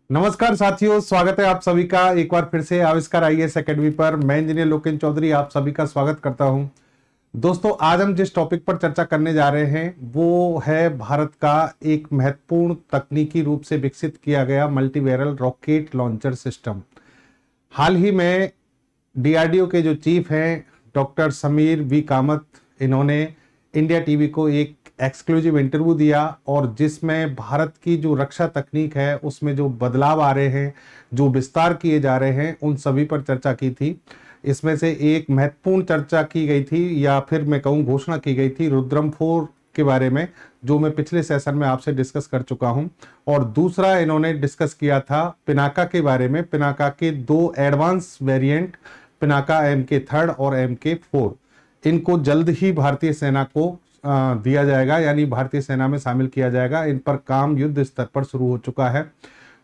नमस्कार साथियों, स्वागत है आप सभी का एक बार फिर से आविष्कार आईएएस एकेडमी पर। मैं इंजीनियर लोकेन चौधरी आप सभी का स्वागत करता हूं। दोस्तों, आज हम जिस टॉपिक पर चर्चा करने जा रहे हैं वो है भारत का एक महत्वपूर्ण तकनीकी रूप से विकसित किया गया मल्टीवैरल रॉकेट लॉन्चर सिस्टम। हाल ही में डीआरडीओ के जो चीफ हैं डॉक्टर समीर वी कामत, इन्होंने इंडिया टीवी को एक एक्सक्लूसिव इंटरव्यू दिया और जिसमें भारत की जो रक्षा तकनीक है उसमें जो बदलाव आ रहे हैं, जो विस्तार किए जा रहे हैं, उन सभी पर चर्चा की थी। इसमें से एक महत्वपूर्ण चर्चा की गई थी या फिर मैं कहूँ घोषणा की गई थी रुद्रम 4 के बारे में, जो मैं पिछले सेशन में आपसे डिस्कस कर चुका हूं। और दूसरा इन्होंने डिस्कस किया था पिनाका के बारे में, पिनाका के दो एडवांस वेरिएंट पिनाका MK3 और MK4, इनको जल्द ही भारतीय सेना को दिया जाएगा, यानी भारतीय सेना में शामिल किया जाएगा। इन पर काम युद्ध स्तर पर शुरू हो चुका है।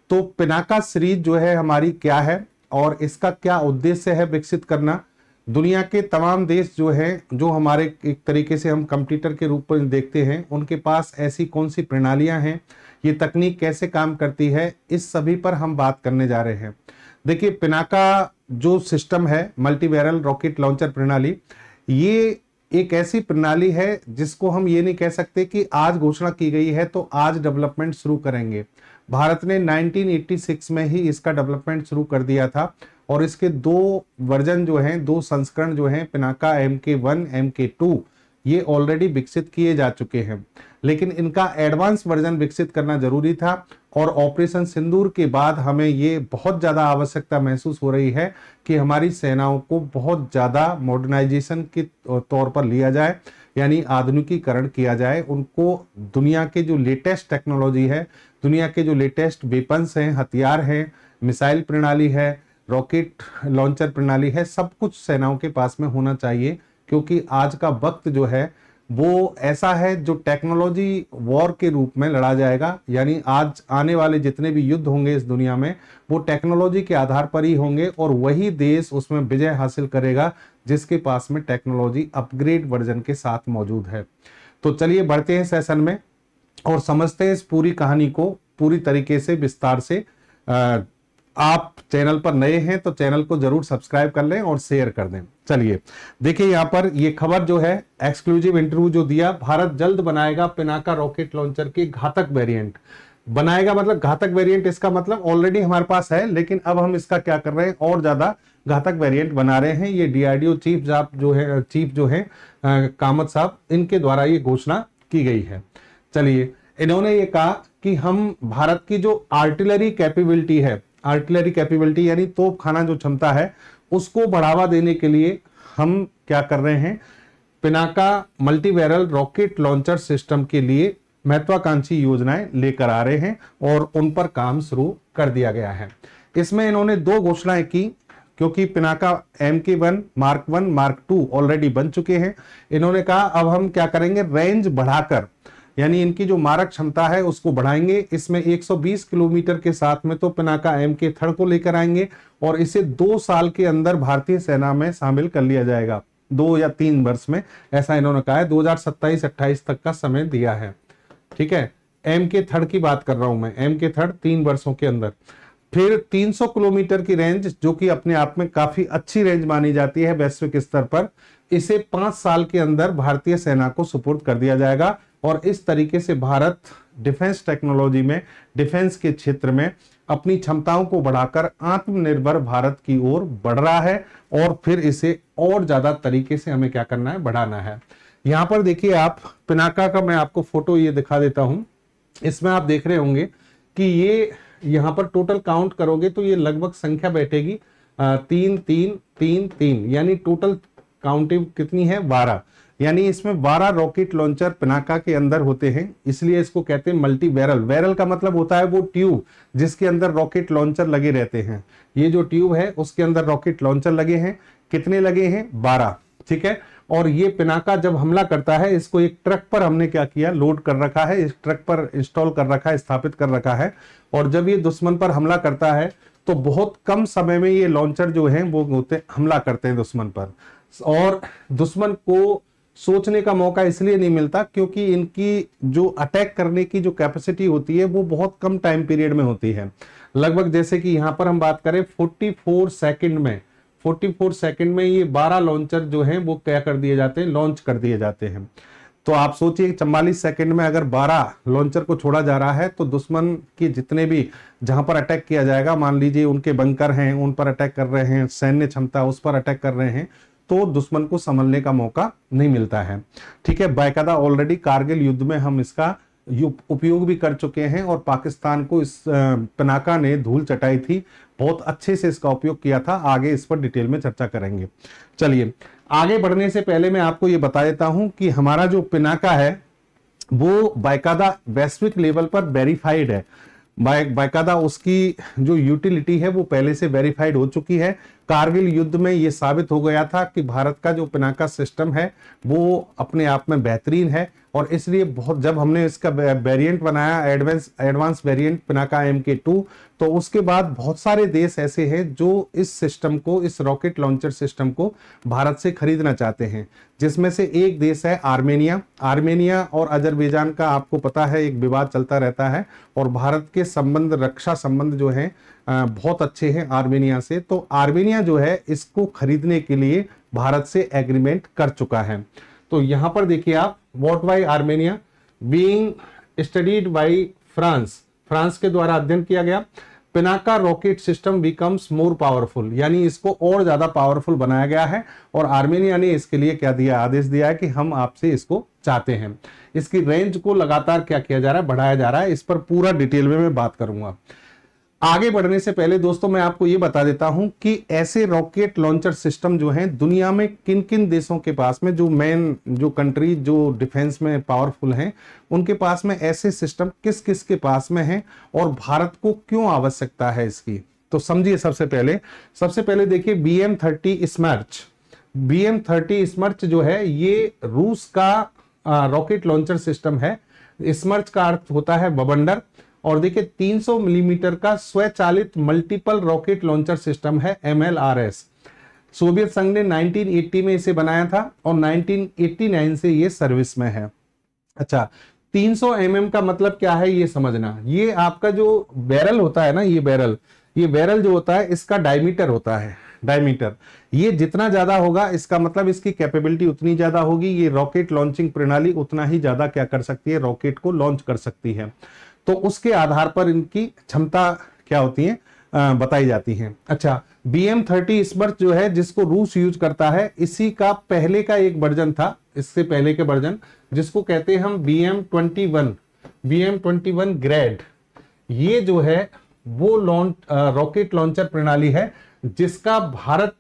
तो पिनाका सीरीज जो है हमारी क्या है और इसका क्या उद्देश्य है विकसित करना। दुनिया के तमाम देश जो हैं, जो हमारे एक तरीके से हम कंप्यूटर के रूप में देखते हैं, उनके पास ऐसी कौन सी प्रणालियां हैं, ये तकनीक कैसे काम करती है, इस सभी पर हम बात करने जा रहे हैं। देखिए, पिनाका जो सिस्टम है मल्टीवैरल रॉकेट लॉन्चर प्रणाली, ये एक ऐसी प्रणाली है जिसको हम ये नहीं कह सकते कि आज घोषणा की गई है तो आज डेवलपमेंट शुरू करेंगे। भारत ने 1986 में ही इसका डेवलपमेंट शुरू कर दिया था और इसके दो वर्जन जो हैं, दो संस्करण जो हैं, पिनाका MK1 MK2, ये ऑलरेडी विकसित किए जा चुके हैं। लेकिन इनका एडवांस वर्जन विकसित करना जरूरी था और ऑपरेशन सिंदूर के बाद हमें ये बहुत ज़्यादा आवश्यकता महसूस हो रही है कि हमारी सेनाओं को बहुत ज़्यादा मॉडर्नाइजेशन के तौर पर लिया जाए, यानी आधुनिकीकरण किया जाए। उनको दुनिया के जो लेटेस्ट टेक्नोलॉजी है, दुनिया के जो लेटेस्ट वेपन्स हैं, हथियार हैं, मिसाइल प्रणाली है, रॉकेट लॉन्चर प्रणाली है, सब कुछ सेनाओं के पास में होना चाहिए। क्योंकि आज का वक्त जो है वो ऐसा है जो टेक्नोलॉजी वॉर के रूप में लड़ा जाएगा, यानी आज आने वाले जितने भी युद्ध होंगे इस दुनिया में वो टेक्नोलॉजी के आधार पर ही होंगे और वही देश उसमें विजय हासिल करेगा जिसके पास में टेक्नोलॉजी अपग्रेड वर्जन के साथ मौजूद है। तो चलिए बढ़ते हैं सेशन में और समझते हैं इस पूरी कहानी को पूरी तरीके से विस्तार से। आप चैनल पर नए हैं तो चैनल को जरूर सब्सक्राइब कर लें और शेयर कर दें। चलिए देखिए, यहाँ पर ये खबर जो है एक्सक्लूसिव इंटरव्यू जो दिया, भारत जल्द बनाएगा पिनाका रॉकेट लॉन्चर की घातक वेरिएंट। बनाएगा मतलब घातक वेरिएंट, इसका मतलब ऑलरेडी हमारे पास है, लेकिन अब हम इसका क्या कर रहे हैं, और ज्यादा घातक वेरिएंट बना रहे हैं। ये डीआरडीओ चीफ जो है कामत साहब, इनके द्वारा ये घोषणा की गई है। चलिए, इन्होंने ये कहा कि हम भारत की जो आर्टिलरी कैपेबिलिटी है, आर्टिलरी कैपेबिलिटी यानी तोप खाना जो क्षमता है, उसको बढ़ावा देने के लिए हम क्या कर रहे हैं, पिनाका मल्टीवैरल रॉकेट लॉन्चर सिस्टम के लिए महत्वाकांक्षी योजनाएं लेकर आ रहे हैं और उन पर काम शुरू कर दिया गया है। इसमें इन्होंने दो घोषणाएं की, क्योंकि Pinaka MK1 Mark 1 Mark 2 already बन चुके हैं। इन्होंने कहा अब हम क्या करेंगे, रेंज बढ़ाकर, यानी इनकी जो मारक क्षमता है उसको बढ़ाएंगे। इसमें 120 किलोमीटर के साथ में तो पिनाका MK3 को लेकर आएंगे और इसे 2 साल के अंदर भारतीय सेना में शामिल कर लिया जाएगा, 2 या 3 वर्ष में, ऐसा इन्होंने कहा है। 2027-28 तक का समय दिया है। ठीक है, MK3 की बात कर रहा हूं मैं, MK3 3 वर्षों के अंदर। फिर 300 किलोमीटर की रेंज, जो कि अपने आप में काफी अच्छी रेंज मानी जाती है वैश्विक स्तर पर, इसे 5 साल के अंदर भारतीय सेना को सुपुर्द कर दिया जाएगा। और इस तरीके से भारत डिफेंस टेक्नोलॉजी में, डिफेंस के क्षेत्र में अपनी क्षमताओं को बढ़ाकर आत्मनिर्भर भारत की ओर बढ़ रहा है और फिर इसे और ज्यादा तरीके से हमें क्या करना है, बढ़ाना है। यहां पर देखिए आप, पिनाका का मैं आपको फोटो ये दिखा देता हूं। इसमें आप देख रहे होंगे कि ये यहां पर टोटल काउंट करोगे तो ये लगभग संख्या बैठेगी 3 3 3 3, यानी टोटल काउंटिंग कितनी है, 12। यानी इसमें 12 रॉकेट लॉन्चर पिनाका के अंदर होते हैं, इसलिए इसको कहते हैं मल्टी बैरल। बैरल का मतलब होता है वो ट्यूब जिसके अंदर रॉकेट लॉन्चर लगे रहते हैं। ये जो ट्यूब है उसके अंदर रॉकेट लॉन्चर लगे हैं। कितने लगे हैं, 12। ठीक है, और ये पिनाका जब हमला करता है, इसको एक ट्रक पर हमने क्या किया, लोड कर रखा है, इस ट्रक पर इंस्टॉल कर रखा है, स्थापित कर रखा है। और जब ये दुश्मन पर हमला करता है तो बहुत कम समय में ये लॉन्चर जो है वो हमला करते हैं दुश्मन पर, और दुश्मन को सोचने का मौका इसलिए नहीं मिलता क्योंकि इनकी जो अटैक करने की जो कैपेसिटी होती है वो बहुत कम टाइम पीरियड में होती है। लगभग जैसे कि यहां पर हम बात करें 44 सेकंड में, 44 सेकंड में ये 12 लॉन्चर जो हैं वो क्या कर दिए जाते हैं, लॉन्च कर दिए जाते हैं। तो आप सोचिए 44 सेकंड में अगर 12 लॉन्चर को छोड़ा जा रहा है तो दुश्मन के जितने भी जहां पर अटैक किया जाएगा, मान लीजिए उनके बंकर हैं, उन पर अटैक कर रहे हैं, सैन्य क्षमता उस पर अटैक कर रहे हैं, तो दुश्मन को संभलने का मौका नहीं मिलता है। ठीक है, बाकायदा ऑलरेडी कारगिल युद्ध में हम इसका उपयोग भी कर चुके हैं और पाकिस्तान को इस पिनाका ने धूल चटाई थी, बहुत अच्छे से इसका उपयोग किया था। आगे इस पर डिटेल में चर्चा करेंगे। चलिए आगे बढ़ने से पहले मैं आपको ये बता देता हूं कि हमारा जो पिनाका है वो बाकायदा वैश्विक लेवल पर वेरीफाइड है। बाकायदा उसकी जो यूटिलिटी है वो पहले से वेरीफाइड हो चुकी है। कारगिल युद्ध में ये साबित हो गया था कि भारत का जो पिनाका सिस्टम है वो अपने आप में बेहतरीन है और इसलिए बहुत जब हमने इसका वेरिएंट बनाया एडवांस वेरिएंट पिनाका MK2, तो उसके बाद बहुत सारे देश ऐसे हैं जो इस सिस्टम को, इस रॉकेट लॉन्चर सिस्टम को भारत से खरीदना चाहते हैं, जिसमें से एक देश है आर्मेनिया और अजरबैजान का आपको पता है एक विवाद चलता रहता है और भारत के संबंध, रक्षा संबंध जो है बहुत अच्छे हैं आर्मेनिया से। तो आर्मेनिया जो है इसको खरीदने के लिए भारत से एग्रीमेंट कर चुका है। तो यहां पर देखिए आप, what by Armenia being studied by France के द्वारा अध्ययन किया गया, Pinaka rocket system becomes more powerful, यानी इसको और ज्यादा पावरफुल बनाया गया है और आर्मेनिया ने इसके लिए क्या दिया, आदेश दिया है कि हम आपसे इसको चाहते हैं। इसकी रेंज को लगातार क्या किया जा रहा है, बढ़ाया जा रहा है। इस पर पूरा डिटेल में मैं बात करूंगा। आगे बढ़ने से पहले दोस्तों मैं आपको यह बता देता हूं कि ऐसे रॉकेट लॉन्चर सिस्टम जो हैं दुनिया में किन किन देशों के पास में, जो कंट्री जो डिफेंस में पावरफुल हैं उनके पास में ऐसे सिस्टम किस किस के पास में हैं और भारत को क्यों आवश्यकता है इसकी। तो समझिए, सबसे पहले देखिए BM-30 स्मर्च जो है ये रूस का रॉकेट लॉन्चर सिस्टम है। स्मर्च का अर्थ होता है बवंडर और देखिए 300 मिलीमीटर का स्वचालित मल्टीपल रॉकेट लॉन्चर सिस्टम है MLRS। सोवियत संघ ने 1980 में इसे बनाया था और 1989 से ये सर्विस में है। अच्छा, 300 mm का मतलब क्या है ये समझना। ये आपका जो बैरल होता है ना, ये बैरल जो होता है इसका डायमीटर होता है, डायमीटर ये जितना ज्यादा होगा इसका मतलब इसकी कैपेबिलिटी उतनी ज्यादा होगी, ये रॉकेट लॉन्चिंग प्रणाली उतना ही ज्यादा क्या कर सकती है, रॉकेट को लॉन्च कर सकती है। तो उसके आधार पर इनकी क्षमता क्या होती है बताई जाती है। अच्छा, BM-30 स्मर्च जो है जिसको रूस यूज करता है, इसी का पहले का एक वर्जन था, इससे पहले के वर्जन जिसको कहते हैं हम BM-21 ग्रेड। ये जो है वो रॉकेट लॉन्चर प्रणाली है जिसका भारत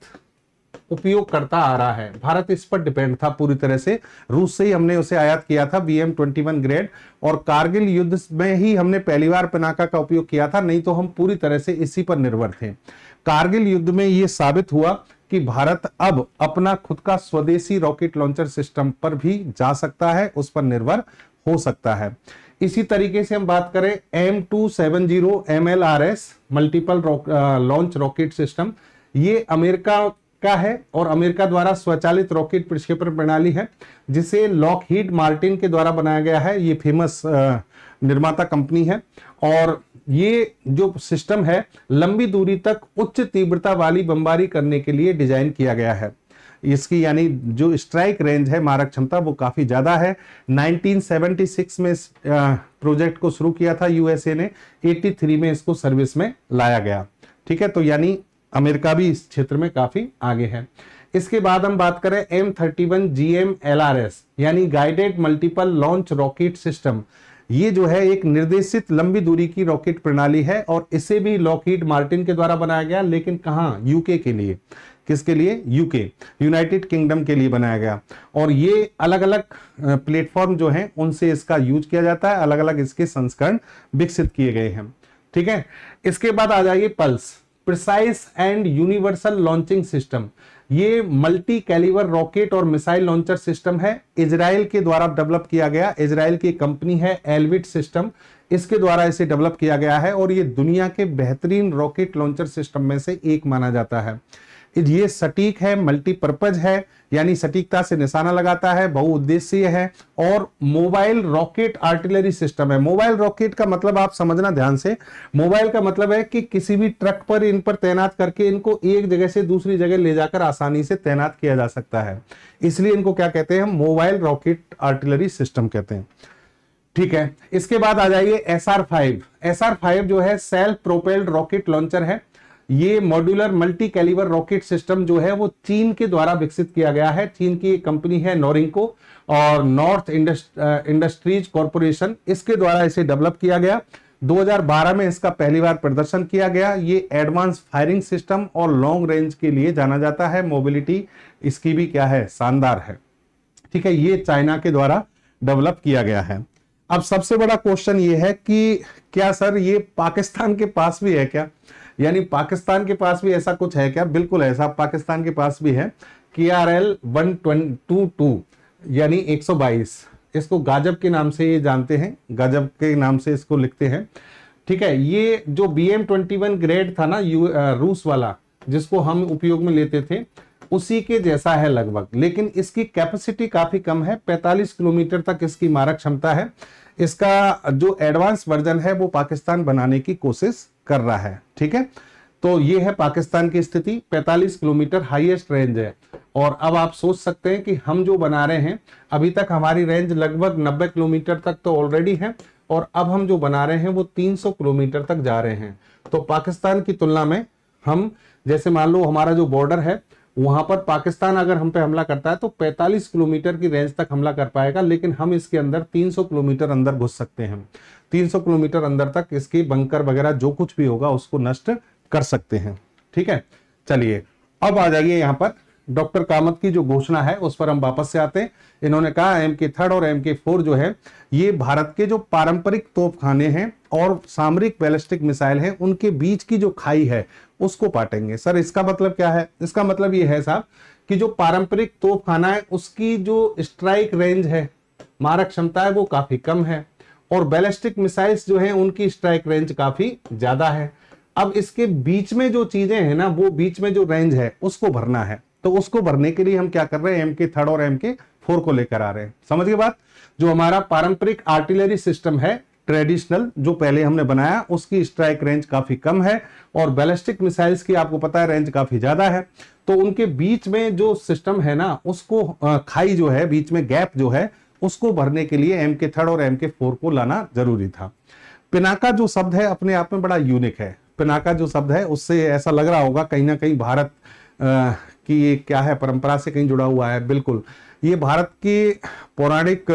उपयोग करता आ रहा है। भारत इस पर डिपेंड था पूरी तरह से, रूस से ही हमने उसे आयात किया था BM-21 ग्रेड और कारगिल युद्ध में ही हमने पहली बार पिनाका का उपयोग किया था, नहीं तो हम पूरी तरह से इसी पर निर्भर थे। कारगिल युद्ध में यह साबित हुआ कि भारत अब अपना खुद का स्वदेशी रॉकेट लॉन्चर सिस्टम पर भी जा सकता है, उस पर निर्भर हो सकता है। इसी तरीके से हम बात करें M270 MLRS multiple launch rocket system, ये अमेरिका का है और अमेरिका द्वारा स्वचालित रॉकेट प्रक्षेपण प्रणाली है जिसे लॉकहीड मार्टिन के द्वारा बनाया गया है। ये फेमस निर्माता कंपनी है और ये जो सिस्टम है लंबी दूरी तक उच्च तीव्रता वाली बमबारी करने के लिए डिजाइन किया गया है। इसकी यानी जो स्ट्राइक रेंज है, मारक क्षमता, वो काफी ज्यादा है। 1976 में इस प्रोजेक्ट को शुरू किया था यूएसए ने, 83 में इसको सर्विस में लाया गया। ठीक है, तो यानी अमेरिका भी इस क्षेत्र में काफी आगे है। इसके बाद हम बात करें M31 GMLRS यानी guided multiple launch rocket system. ये जो है एक निर्देशित लंबी दूरी की रॉकेट प्रणाली है और इसे भी लॉकहीड मार्टिन के द्वारा बनाया गया, लेकिन कहां, यूके के लिए। किसके लिए? यूके, यूनाइटेड किंगडम के लिए बनाया गया। और ये अलग अलग प्लेटफॉर्म जो हैं उनसे इसका यूज किया जाता है, अलग अलग इसके संस्करण विकसित किए गए हैं। ठीक है, इसके बाद आ जाइए pulse precise and universal launching system. ये मल्टी कैलिबर रॉकेट और मिसाइल लॉन्चर सिस्टम है, इजराइल के द्वारा डेवलप किया गया। इजराइल की कंपनी है एल्विट सिस्टम, इसके द्वारा इसे डेवलप किया गया है और ये दुनिया के बेहतरीन रॉकेट लॉन्चर सिस्टम में से एक माना जाता है। ये सटीक है, मल्टीपर्पज है, यानी सटीकता से निशाना लगाता है, बहुउद्देशीय है, और मोबाइल रॉकेट आर्टिलरी सिस्टम है। मोबाइल रॉकेट का मतलब आप समझना ध्यान से, मोबाइल का मतलब है कि किसी भी ट्रक पर इन पर तैनात करके इनको एक जगह से दूसरी जगह ले जाकर आसानी से तैनात किया जा सकता है, इसलिए इनको क्या कहते हैं, मोबाइल रॉकेट आर्टिलरी सिस्टम कहते हैं। ठीक है, इसके बाद आ जाइए SR5। SR5 जो है सेल्फ प्रोपेल्ड रॉकेट लॉन्चर है। ये modular multi calibre rocket system जो है वो चीन के द्वारा विकसित किया गया है। चीन की एक कंपनी है नोरिंको और नॉर्थ इंडस्ट्रीज कॉर्पोरेशन, इसके द्वारा इसे डेवलप किया गया। 2012 में इसका पहली बार प्रदर्शन किया गया। ये एडवांस फायरिंग सिस्टम और लॉन्ग रेंज के लिए जाना जाता है। मोबिलिटी इसकी भी क्या है, शानदार है। ठीक है, ये चाइना के द्वारा डेवलप किया गया है। अब सबसे बड़ा क्वेश्चन ये है कि क्या सर ये पाकिस्तान के पास भी है क्या, यानी पाकिस्तान के पास भी ऐसा कुछ है क्या? बिल्कुल ऐसा पाकिस्तान के पास भी है। KRL 122 यानी 122, इसको गाजब के नाम से ये जानते हैं, गाजब के नाम से इसको लिखते हैं। ठीक है, ये जो BM-21 ग्रेड था ना रूस वाला, जिसको हम उपयोग में लेते थे, उसी के जैसा है लगभग, लेकिन इसकी कैपेसिटी काफी कम है। 45 किलोमीटर तक इसकी मारक क्षमता है। इसका जो एडवांस वर्जन है वो पाकिस्तान बनाने की कोशिश कर रहा है। ठीक है, तो ये है पाकिस्तान की स्थिति। 45 किलोमीटर हाईएस्ट रेंज है। और अब आप सोच सकते हैं कि हम जो बना रहे हैं, अभी तक हमारी रेंज लगभग 90 किलोमीटर तक तो ऑलरेडी है, और अब हम जो बना रहे हैं वो 300 किलोमीटर तक जा रहे हैं। तो पाकिस्तान की तुलना में हम, जैसे मान लो हमारा जो बॉर्डर है, वहां पर पाकिस्तान अगर हम पे हमला करता है तो 45 किलोमीटर की रेंज तक हमला कर पाएगा, लेकिन हम इसके अंदर 300 किलोमीटर अंदर घुस सकते हैं। 300 किलोमीटर अंदर तक इसके बंकर वगैरह जो कुछ भी होगा उसको नष्ट कर सकते हैं। ठीक है, चलिए अब आ जाइए यहाँ पर डॉक्टर कामत की जो घोषणा है उस पर हम वापस से आते हैं। इन्होंने कहा MK3 और MK4 जो है ये भारत के जो पारंपरिक तोपखाने हैं और सामरिक बैलिस्टिक मिसाइल हैं, उनके बीच की जो खाई है उसको पाटेंगे। सर इसका मतलब क्या है? इसका मतलब ये है साहब कि जो पारंपरिक तोपखाना है उसकी जो स्ट्राइक रेंज है, मारक क्षमता है, वो काफी कम है, और बैलिस्टिक मिसाइल्स जो हैं उनकी स्ट्राइक रेंज काफी ज्यादा है। अब इसके बीच में जो चीजें हैं ना, वो बीच में जो रेंज है उसको भरना है। तो उसको भरने के लिए हम क्या कर रहे हैं, MK3 और MK4 को लेकर आ रहे हैं। समझ गए बात? जो हमारा पारंपरिक आर्टिलरी सिस्टम है ट्रेडिशनल, जो पहले हमने बनाया, उसकी स्ट्राइक रेंज काफी कम है, और बैलिस्टिक मिसाइल्स की आपको पता है रेंज काफी ज्यादा है। तो उनके बीच में जो सिस्टम है ना, उसको खाई जो है, बीच में गैप जो है, उसको भरने के लिए MK3 और MK4 को लाना जरूरी था। पिनाका जो शब्द है अपने आप में बड़ा यूनिक है। पिनाका जो शब्द है उससे ऐसा लग रहा होगा कहीं ना कहीं भारत कि ये क्या है, परंपरा से कहीं जुड़ा हुआ है। बिल्कुल, ये भारत की पौराणिक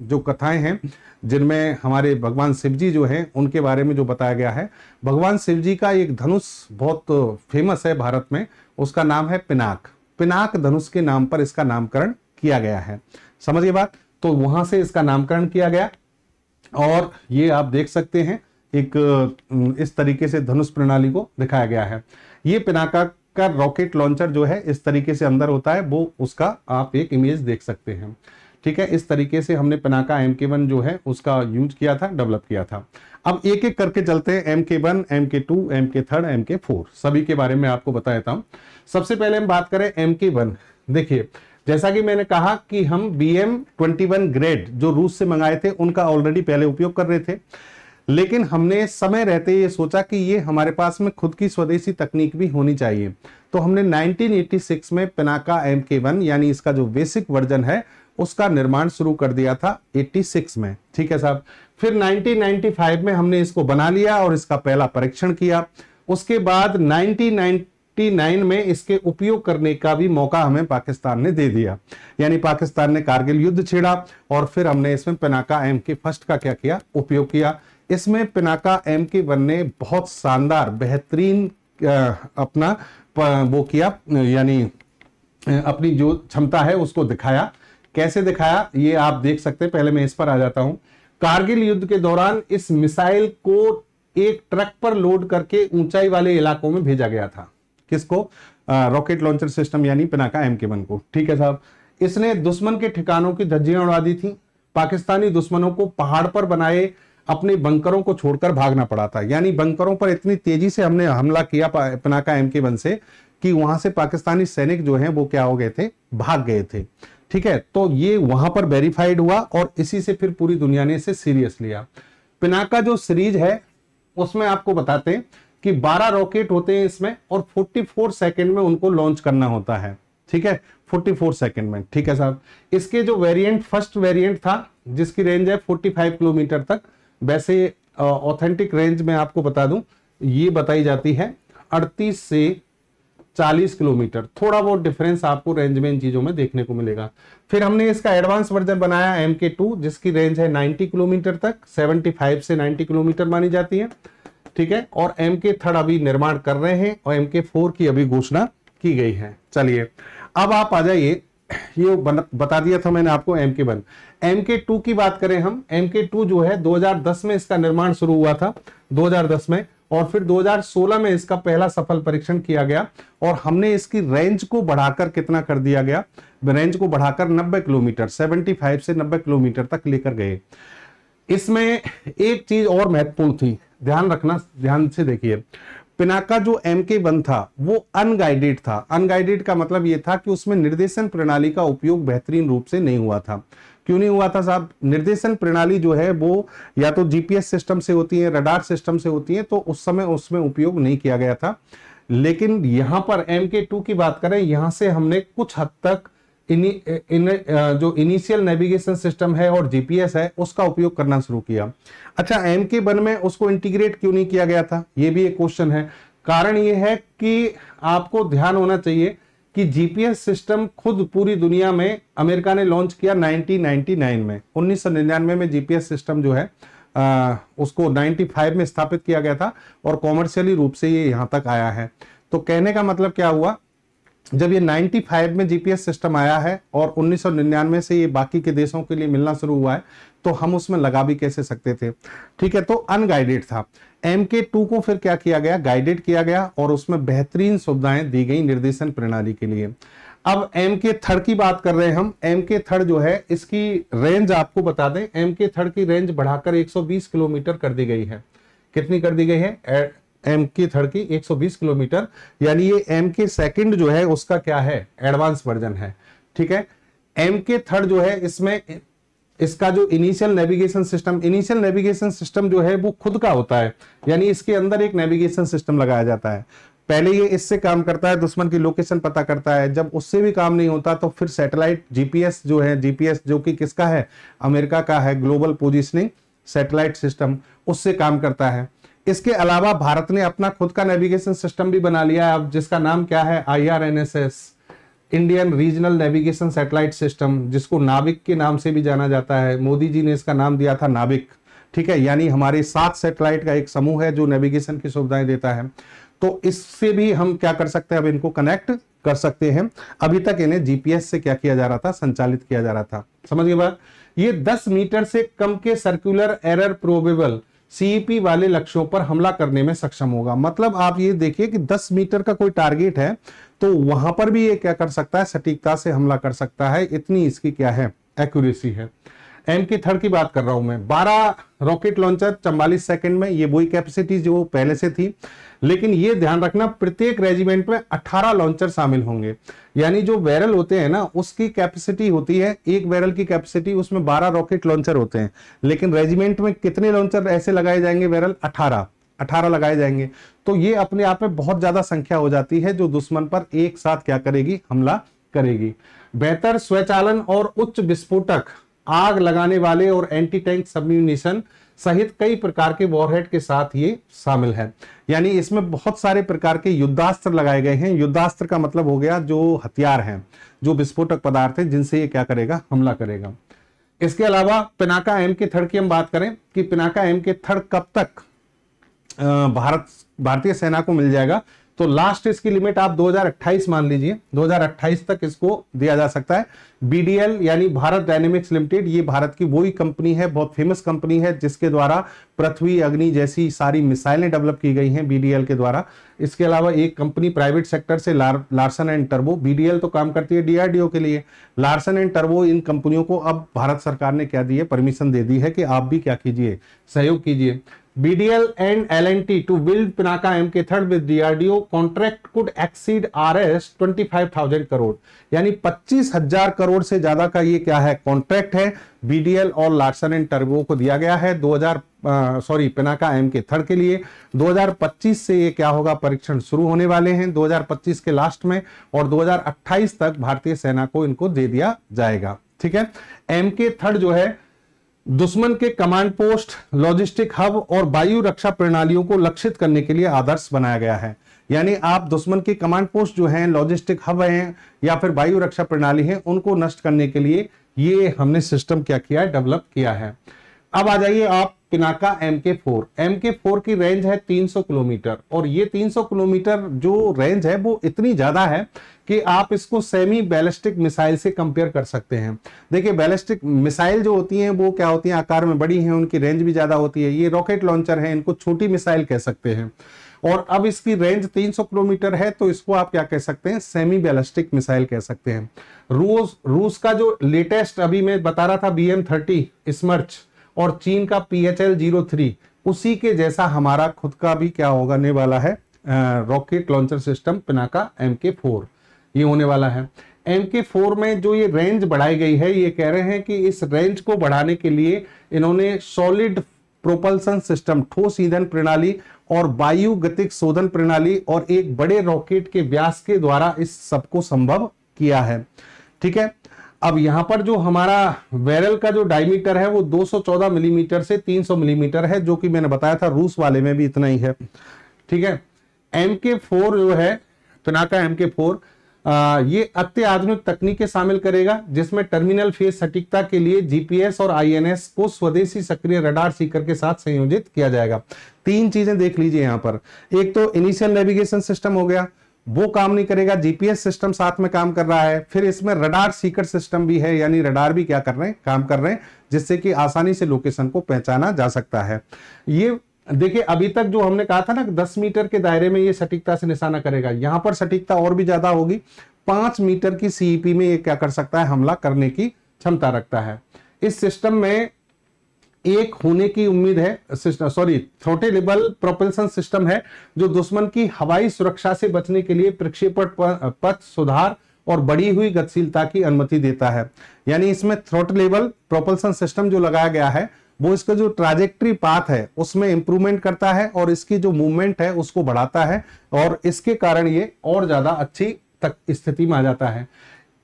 जो कथाएं हैं जिनमें हमारे भगवान शिव जी जो हैं उनके बारे में जो बताया गया है। भगवान शिव जी का एक धनुष बहुत फेमस है भारत में, उसका नाम है पिनाक। पिनाक धनुष के नाम पर इसका नामकरण किया गया है। समझिए बात? तो वहां से इसका नामकरण किया गया, और ये आप देख सकते हैं एक इस तरीके से धनुष प्रणाली को दिखाया गया है। ये पिनाका का रॉकेट लॉन्चर जो है इस तरीके से अंदर होता है, वो उसका आप एक इमेज देख सकते हैं। ठीक है, इस तरीके से हमने पिनाका MK1 जो है उसका यूज किया था, डेवलप किया था। अब एक एक करके चलते हैं। MK1, MK2, MK3, MK4 सभी के बारे में आपको बता देता हूं। सबसे पहले हम बात करें MK1। देखिए, जैसा कि मैंने कहा कि हम BM-21 ग्रेड जो रूस से मंगाए थे उनका ऑलरेडी पहले उपयोग कर रहे थे, लेकिन हमने समय रहते ये सोचा कि ये हमारे पास में खुद की स्वदेशी तकनीक भी होनी चाहिए। तो हमने 1986 में पिनाका MK1 यानी इसका जो बेसिक वर्जन है उसका निर्माण शुरू कर दिया था 86 में। ठीक है साहब, फिर 1995 में हमने इसको बना लिया और इसका पहला परीक्षण किया। उसके बाद 1999 में इसके उपयोग करने का भी मौका हमें पाकिस्तान ने दे दिया, यानी पाकिस्तान ने कारगिल युद्ध छेड़ा और फिर हमने इसमें पिनाका MK1 का क्या किया, उपयोग किया। इसमें पिनाका MK1 ने बहुत शानदार बेहतरीन अपना वो किया, यानी अपनी जो क्षमता है उसको दिखाया। कैसे दिखाया ये आप देख सकते हैं। पहले मैं इस पर आ जाता हूं। कारगिल युद्ध के दौरान इस मिसाइल को एक ट्रक पर लोड करके ऊंचाई वाले इलाकों में भेजा गया था। किसको? रॉकेट लॉन्चर सिस्टम यानी पिनाका MK1 को। ठीक है साहब, इसने दुश्मन के ठिकानों की धज्जियां उड़ा दी थी। पाकिस्तानी दुश्मनों को पहाड़ पर बनाए अपने बंकरों को छोड़कर भागना पड़ा था, यानी बंकरों पर इतनी तेजी से हमने हमला किया पिनाका MK1 से कि वहां से पाकिस्तानी सैनिक जो हैं वो क्या हो गए थे, भाग गए थे। ठीक है, तो ये वहां पर वेरीफाइड हुआ और इसी से फिर पूरी दुनिया ने इसे सीरियस लिया। पिनाका जो सीरीज है उसमें आपको बताते हैं कि 12 रॉकेट होते हैं इसमें और 44 सेकंड में उनको लॉन्च करना होता है। ठीक है, 44 सेकंड में। ठीक है साहब, इसके जो वेरिएंट, फर्स्ट वेरिएंट था जिसकी रेंज है 45 किलोमीटर तक। वैसे ऑथेंटिक रेंज में आपको बता दूं ये बताई जाती है 38 से 40 किलोमीटर। थोड़ा बहुत डिफरेंस आपको रेंज में इन चीजों में देखने को मिलेगा। फिर हमने इसका एडवांस वर्जन बनाया MK2 जिसकी रेंज है 90 किलोमीटर तक, 75 से 90 किलोमीटर मानी जाती है। ठीक है, और MK3 अभी निर्माण कर रहे हैं और MK4 की अभी घोषणा की गई है। चलिए अब आप आ जाइए, ये बता दिया था मैंने आपको MK1। MK2 की बात करें हम, MK2 जो है 2010 में इसका निर्माण शुरू हुआ था, 2010 में, और फिर 2016 में इसका पहला सफल परीक्षण किया गया और हमने इसकी रेंज को बढ़ाकर कितना कर दिया गया, रेंज को बढ़ाकर 90 किलोमीटर, 75 से 90 किलोमीटर तक लेकर गए। इसमें एक चीज और महत्वपूर्ण थी, ध्यान रखना, ध्यान से देखिए। पिनाका जो MK1 था वो अनगाइडेड था। अनगाइडेड का मतलब ये था कि उसमें निर्देशन प्रणाली का उपयोग बेहतरीन रूप से नहीं हुआ था। क्यों नहीं हुआ था साहब? निर्देशन प्रणाली जो है वो या तो GPS सिस्टम से होती है, रडार सिस्टम से होती है, तो उस समय उसमें उपयोग नहीं किया गया था। लेकिन यहां पर MK2 की बात करें, यहां से हमने कुछ हद तक जो इनिशियल नेविगेशन सिस्टम है और GPS है उसका उपयोग करना शुरू किया। अच्छा, MK1 में उसको इंटीग्रेट क्यों नहीं किया गया था, ये भी एक क्वेश्चन है। कारण ये है कि आपको ध्यान होना चाहिए कि GPS सिस्टम खुद पूरी दुनिया में अमेरिका ने लॉन्च किया 1999 में। 1999 में GPS सिस्टम जो है उसको 95 में स्थापित किया गया था और कॉमर्शियली रूप से ये यहां तक आया है। तो कहने का मतलब क्या हुआ, जब ये 95 में GPS सिस्टम आया है और 1999 से ये बाकी के देशों के लिए मिलना शुरू हुआ है, तो हम उसमें लगा भी कैसे सकते थे। ठीक है, तो अनगाइडेड था। MK2 को फिर क्या किया गया, गाइडेड किया गया और उसमें बेहतरीन सुविधाएं दी गई निर्देशन प्रणाली के लिए। अब MK3 की बात कर रहे हैं हम। MK3 जो है इसकी रेंज आपको बता दें, MK3 की रेंज बढ़ाकर 120 किलोमीटर कर दी गई है। कितनी कर दी गई है? MK3 की 120 किलोमीटर, यानी ये MK2 जो है उसका क्या है, एडवांस वर्जन है। ठीक है, MK3 जो है इसमें इसका जो इनिशियल नेविगेशन सिस्टम जो है वो खुद का होता है, यानी इसके अंदर एक नेविगेशन सिस्टम लगाया जाता है। पहले ये इससे काम करता है, दुश्मन की लोकेशन पता करता है। जब उससे भी काम नहीं होता तो फिर सैटेलाइट GPS जो है, GPS जो कि किसका है, अमेरिका का है, ग्लोबल पोजिशनिंग सैटेलाइट सिस्टम, उससे काम करता है। इसके अलावा भारत ने अपना खुद का नेविगेशन सिस्टम भी बना लिया है अब, जिसका नाम क्या है, IRNSS, Indian regional navigation satellite system, जिसको नाविक के नाम से भी जाना जाता है। मोदी जी ने इसका नाम दिया था नाविक। ठीक है, यानी हमारे 7 सैटेलाइट का एक समूह है जो नेविगेशन की सुविधाएं देता है। तो इससे भी हम क्या कर सकते हैं, अब इनको कनेक्ट कर सकते हैं। अभी तक इन्हें GPS से क्या किया जा रहा था, संचालित किया जा रहा था। समझ गए बात? ये 10 मीटर से कम के सर्कुलर एरर प्रोबेबल CEP वाले लक्ष्यों पर हमला करने में सक्षम होगा। मतलब आप ये देखिए कि 10 मीटर का कोई टारगेट है तो वहां पर भी ये क्या कर सकता है, सटीकता से हमला कर सकता है। इतनी इसकी क्या है, एक्यूरेसी है। MK3 की बात कर रहा हूं मैं। 12 रॉकेट लॉन्चर 44 सेकंड में, ये वही कैपेसिटी जो पहले से थी, लेकिन ये ध्यान रखना प्रत्येक रेजिमेंट में 18 लॉन्चर शामिल होंगे। यानी जो बैरल होते हैं ना उसकी कैपेसिटी होती है, एक बैरल की कैपेसिटी, उसमें 12 रॉकेट लॉन्चर होते हैं। लेकिन रेजिमेंट में कितने लॉन्चर ऐसे लगाए जाएंगे, बैरल 18 लगाए जाएंगे। तो ये अपने आप में बहुत ज्यादा संख्या हो जाती है जो दुश्मन पर एक साथ क्या करेगी, हमला करेगी। बेहतर स्वचालन और उच्च विस्फोटक, आग लगाने वाले और एंटी टैंक सबम्यूनिशन सहित कई प्रकार के वॉरहेड के साथ ये शामिल है। यानी इसमें बहुत सारे प्रकार के युद्धास्त्र लगाए गए हैं। युद्धास्त्र का मतलब हो गया जो हथियार हैं, जो विस्फोटक पदार्थ हैं जिनसे ये क्या करेगा, हमला करेगा। इसके अलावा पिनाका MK3 की हम बात करें कि पिनाका MK3 कब तक भारतीय सेना को मिल जाएगा, तो लास्ट इसकी लिमिट आप 2028 मान लीजिए, 2028 तक इसको दिया जा सकता है। BDL यानी भारत डायनेमिक्स लिमिटेड, ये भारत की वही कंपनी है, बहुत फेमस कंपनी है, जिसके द्वारा पृथ्वी, अग्नि जैसी सारी मिसाइलें डेवलप की गई हैं BDL के द्वारा। इसके अलावा एक कंपनी प्राइवेट सेक्टर से लार्सन एंड टर्बो, BDL तो काम करती है DRDO के लिए, लार्सन एंड टर्बो, इन कंपनियों को अब भारत सरकार ने क्या दी है, परमिशन दे दी है कि आप भी क्या कीजिए, सहयोग कीजिए। BDL and L&T to build Pinaka Mk3 with DRDO contract could exceed Rs 25,000 crore, यानी 25,000 करोड़ से ज्यादा का ये क्या है, कॉन्ट्रैक्ट है। BDL और लार्सन एंड टर्बो को दिया गया है पिनाका Mk3 के लिए। 2025 से ये क्या होगा, परीक्षण शुरू होने वाले हैं 2025 के लास्ट में, और 2028 तक भारतीय सेना को इनको दे दिया जाएगा। ठीक है, Mk3 जो है दुश्मन के कमांड पोस्ट, लॉजिस्टिक हब और वायु रक्षा प्रणालियों को लक्षित करने के लिए आदर्श बनाया गया है। यानी आप दुश्मन की कमांड पोस्ट जो हैं, लॉजिस्टिक हब हैं या फिर वायु रक्षा प्रणाली हैं, उनको नष्ट करने के लिए ये हमने सिस्टम क्या किया है, डेवलप किया है। अब आ जाइए आप पिनाका Mk4 की रेंज है 300 किलोमीटर, और ये 300 किलोमीटर जो रेंज है वो इतनी ज्यादा है कि आप इसको सेमी बैलिस्टिक मिसाइल से कंपेयर कर सकते हैं। देखिए, बैलिस्टिक मिसाइल जो होती हैं वो क्या होती हैं, आकार में बड़ी हैं, उनकी रेंज भी ज्यादा होती है। ये रॉकेट लॉन्चर है, इनको छोटी मिसाइल कह सकते हैं। और अब इसकी रेंज 300 किलोमीटर है, तो इसको आप क्या कह सकते हैं, सेमी बैलिस्टिक मिसाइल कह सकते हैं। रूस का जो लेटेस्ट अभी मैं बता रहा था BM-30 स्मर्च, और चीन का PHL-03, उसी के जैसा हमारा खुद का भी क्या होने वाला है, rocket launcher system Pinaka Mk4 ये होने वाला है। Mk4 में जो ये रेंज बढ़ाई गई है, ये कह रहे हैं कि इस रेंज को बढ़ाने के लिए इन्होंने सॉलिड प्रोपल्सन सिस्टम, ठोस ईंधन प्रणाली और वायु गतिक शोधन प्रणाली और एक बड़े रॉकेट के व्यास के द्वारा इस सबको संभव किया है। ठीक है, अब यहां पर जो हमारा बैरल का जो डायमीटर है वो 214 मिलीमीटर से 300 मिलीमीटर है, जो कि मैंने बताया था रूस वाले में भी इतना ही है। ठीक है, Mk4 जो है, पिनाका Mk4 ये अत्याधुनिक तकनीकें शामिल करेगा, जिसमें टर्मिनल फेज सटीकता के लिए GPS और INS को स्वदेशी सक्रिय रडार सीकर के साथ संयोजित किया जाएगा। 3 चीजें देख लीजिए यहां पर। एक तो इनिशियल नेविगेशन सिस्टम हो गया, वो काम नहीं करेगा, GPS सिस्टम साथ में काम कर रहा है। फिर इसमें रडार सीकर सिस्टम भी है, यानी रडार भी क्या कर रहे हैं, काम कर रहे हैं, जिससे कि आसानी से लोकेशन को पहचाना जा सकता है। ये देखिए, अभी तक जो हमने कहा था ना 10 मीटर के दायरे में ये सटीकता से निशाना करेगा, यहां पर सटीकता और भी ज्यादा होगी। 5 मीटर की CEP में ये क्या कर सकता है, हमला करने की क्षमता रखता है। इस सिस्टम में एक होने की उम्मीद है, थ्रोटलेबल प्रोपल्सन सिस्टम है, जो दुश्मन की हवाई सुरक्षा से बचने के लिए प्रक्षेपण पथ सुधार और बढ़ी हुई गतिशीलता की अनुमति देता है। यानी इसमें थ्रोटलेबल प्रोपल्सन सिस्टम जो लगाया गया है, वो इसका जो ट्राजेक्टरी पाथ है उसमें इंप्रूवमेंट करता है और इसकी जो मूवमेंट है उसको बढ़ाता है, और इसके कारण ये और ज्यादा अच्छी तक स्थिति में आ जाता है।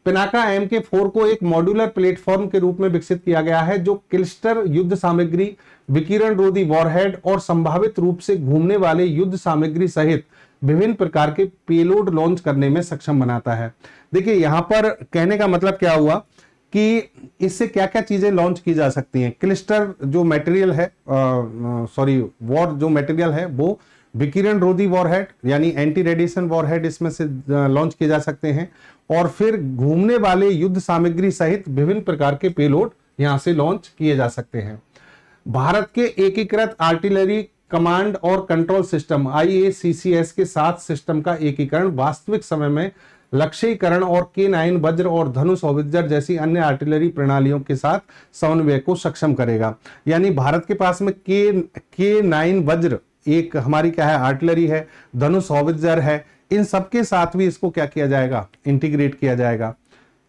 पिनाका Mk4 को एक मॉड्यूलर प्लेटफॉर्म के रूप में विकसित किया गया है, जो क्लिस्टर युद्ध सामग्री, विकिरण रोधी वॉरहेड और संभावित रूप से घूमने वाले युद्ध सामग्री सहित विभिन्न प्रकार के पेलोड लॉन्च करने में सक्षम बनाता है। देखिए, यहां पर कहने का मतलब क्या हुआ कि इससे क्या क्या चीजें लॉन्च की जा सकती हैं। क्लिस्टर जो मटेरियल है, वॉर जो मटेरियल है, वो विकिरण रोधी वॉरहेड यानी एंटी रेडिएशन वॉरहेड इसमें से लॉन्च किए जा सकते हैं, और फिर घूमने वाले युद्ध सामग्री सहित विभिन्न प्रकार के पेलोड यहां से लॉन्च किए जा सकते हैं। भारत के एकीकृत आर्टिलरी कमांड और कंट्रोल सिस्टम IACCS के साथ सिस्टम का एकीकरण वास्तविक समय में लक्ष्यीकरण और K9 वज्र और धनुष हौवित्जर जैसी अन्य आर्टिलरी प्रणालियों के साथ समन्वय को सक्षम करेगा। यानी भारत के पास में K9 वज्र एक हमारी क्या है, आर्टिलरी है, धनुष हौवित्जर है, इन सबके साथ भी इसको क्या किया जाएगा, इंटीग्रेट किया जाएगा।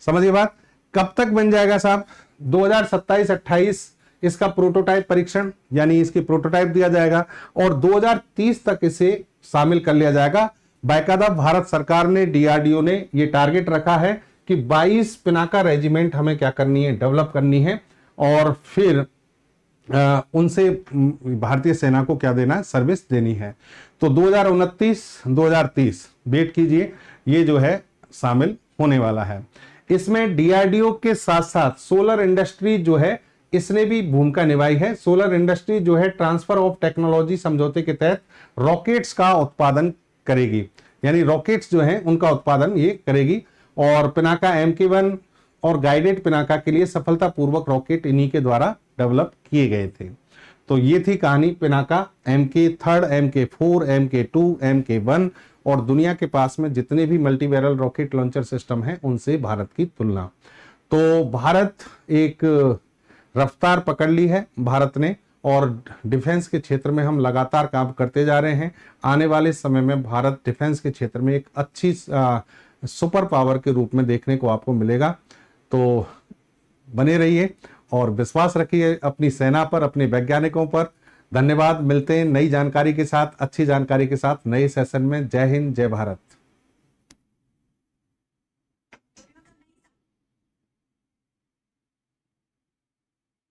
समझिए बात। कब तक बन जाएगा साहब, 2027-28 इसका प्रोटोटाइप परीक्षण यानी इसकी प्रोटोटाइप दिया जाएगा, और 2030 तक इसे शामिल कर लिया जाएगा। बाकायदा भारत सरकार ने, DRDO ने ये टारगेट रखा है कि 22 पिनाका रेजिमेंट हमें क्या करनी है, डेवलप करनी है, और फिर उनसे भारतीय सेना को क्या देना है, सर्विस देनी है। तो 2029-2030 वेट कीजिए, ये जो है शामिल होने वाला है। इसमें DRDO के साथ साथ सोलर इंडस्ट्री जो है, इसने भी भूमिका निभाई है। सोलर इंडस्ट्री जो है ट्रांसफर ऑफ टेक्नोलॉजी समझौते के तहत रॉकेट्स का उत्पादन करेगी, यानी रॉकेट्स जो है उनका उत्पादन ये करेगी। और पिनाका Mk1 और गाइडेड पिनाका के लिए सफलतापूर्वक रॉकेट इन्हीं के द्वारा डेवलप किए गए थे। तो ये थी कहानी Pinaka Mk3, Mk4, Mk2, Mk1 और दुनिया के पास में जितने भी multi barrel rocket launcher system हैं उनसे भारत की तुलना। तो भारत एक रफ्तार पकड़ ली है भारत ने, और डिफेंस के क्षेत्र में हम लगातार काम करते जा रहे हैं। आने वाले समय में भारत डिफेंस के क्षेत्र में एक अच्छी सुपर पावर के रूप में देखने को आपको मिलेगा। तो बने रहिए और विश्वास रखिए अपनी सेना पर, अपने वैज्ञानिकों पर। धन्यवाद। मिलते हैं नई जानकारी के साथ, अच्छी जानकारी के साथ नए सेशन में। जय हिंद, जय भारत।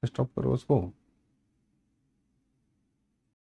स्टॉप करो उसको।